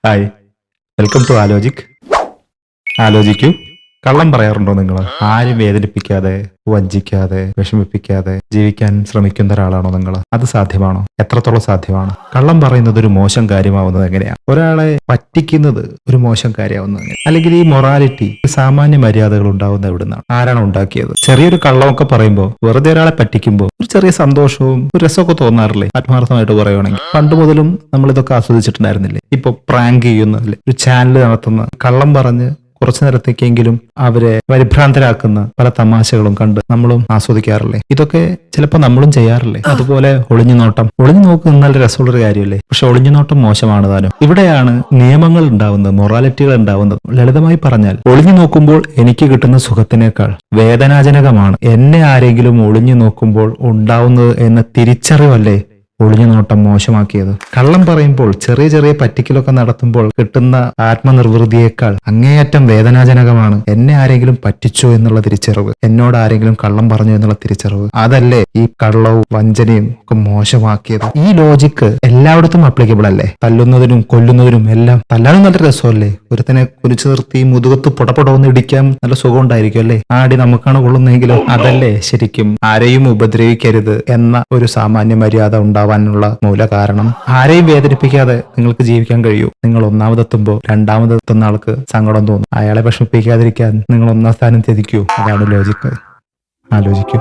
Hi, welcome to ആലോജിക്. ആലോചിക്കൂ. കള്ളം പറയാറുണ്ടോ നിങ്ങൾ? ആരും വേദനിപ്പിക്കാതെ, വഞ്ചിക്കാതെ, വിഷമിപ്പിക്കാതെ ജീവിക്കാൻ ശ്രമിക്കുന്ന ഒരാളാണോ നിങ്ങൾ? അത് സാധ്യമാണോ? എത്രത്തോളം സാധ്യമാണ്? കള്ളം പറയുന്നത് ഒരു മോശം കാര്യമാവുന്നത് എങ്ങനെയാണ്? ഒരാളെ പറ്റിക്കുന്നത് ഒരു മോശം കാര്യമാവുന്നത് എങ്ങനെ? അല്ലെങ്കിൽ ഈ മൊറാലിറ്റി, സാമാന്യ മര്യാദകൾ ഉണ്ടാവുന്ന എവിടുന്നാണ്? ആരാണ് ഉണ്ടാക്കിയത്? ചെറിയൊരു കള്ളമൊക്കെ പറയുമ്പോൾ, വെറുതെ ഒരാളെ പറ്റിക്കുമ്പോൾ ഒരു ചെറിയ സന്തോഷവും ഒരു രസമൊക്കെ തോന്നാറില്ലേ? ആത്മാർത്ഥമായിട്ട് പറയുവാണെങ്കിൽ പണ്ട് മുതലും നമ്മൾ ഇതൊക്കെ ആസ്വദിച്ചിട്ടുണ്ടായിരുന്നില്ലേ? ഇപ്പൊ പ്രാങ്ക് ചെയ്യുന്ന ഒരു ചാനൽ നടത്തുന്ന കള്ളം പറഞ്ഞ് കുറച്ചു നേരത്തേക്കെങ്കിലും അവരെ പരിഭ്രാന്തരാക്കുന്ന പല തമാശകളും കണ്ട് നമ്മളും ആസ്വദിക്കാറില്ലേ? ഇതൊക്കെ ചിലപ്പോൾ നമ്മളും ചെയ്യാറില്ലേ? അതുപോലെ ഒളിഞ്ഞു നോക്ക് നല്ല രസമുള്ളൊരു കാര്യമല്ലേ? പക്ഷെ ഒളിഞ്ഞു നോട്ടം മോശമാണ് താനും. ഇവിടെയാണ് നിയമങ്ങൾ ഉണ്ടാവുന്നത്, മൊറാലിറ്റികൾ ഉണ്ടാവുന്നത്. ലളിതമായി പറഞ്ഞാൽ, ഒളിഞ്ഞു നോക്കുമ്പോൾ എനിക്ക് കിട്ടുന്ന സുഖത്തിനേക്കാൾ വേദനാജനകമാണ് എന്നെ ആരെങ്കിലും ഒളിഞ്ഞു നോക്കുമ്പോൾ ഉണ്ടാവുന്നത് എന്ന തിരിച്ചറിവല്ലേ ഒളിഞ്ഞു നോട്ടം മോശമാക്കിയത്. കള്ളം പറയുമ്പോൾ, ചെറിയ ചെറിയ പറ്റിക്കലൊക്കെ നടത്തുമ്പോൾ കിട്ടുന്ന ആത്മനിർവൃതിയേക്കാൾ അങ്ങേയറ്റം വേദനാജനകമാണ് എന്നെ ആരെങ്കിലും പറ്റിച്ചോ എന്നുള്ള തിരിച്ചറിവ്, എന്നോട് ആരെങ്കിലും കള്ളം പറഞ്ഞു എന്നുള്ള തിരിച്ചറിവ്. അതല്ലേ ഈ കള്ളവും വഞ്ചനയും ഒക്കെ മോശമാക്കിയത്. ഈ ലോജിക്ക് എല്ലായിടത്തും അപ്ലിക്കബിൾ അല്ലേ? തല്ലുന്നതിനും കൊല്ലുന്നതിനും എല്ലാം. തല്ലാനും നല്ല രസമല്ലേ? ഒരുത്തനെ കുരിച്ചു നിർത്തി മുതുകത്ത് പുടപുടവെന്ന് ഇടിക്കാൻ നല്ല സുഖം ഉണ്ടായിരിക്കും അല്ലേ? ആടി നമുക്കാണ് കൊള്ളുന്നെങ്കിലും അതല്ലേ ശരിക്കും ആരെയും ഉപദ്രവിക്കരുത് എന്ന ഒരു സാമാന്യ മര്യാദ ഉണ്ടാവാനുള്ള മൂല കാരണം. ആരെയും വേദനിപ്പിക്കാതെ നിങ്ങൾക്ക് ജീവിക്കാൻ കഴിയൂ. നിങ്ങൾ ഒന്നാമതെത്തുമ്പോൾ രണ്ടാമതെത്തുന്ന ആൾക്ക് സങ്കടം തോന്നും. അയാളെ വിഷമിപ്പിക്കാതിരിക്കാൻ നിങ്ങൾ ഒന്നാം സ്ഥാനം ത്യജിക്കൂ. അതാണ് ലോജിക്ക്. ആലോചിക്കൂ.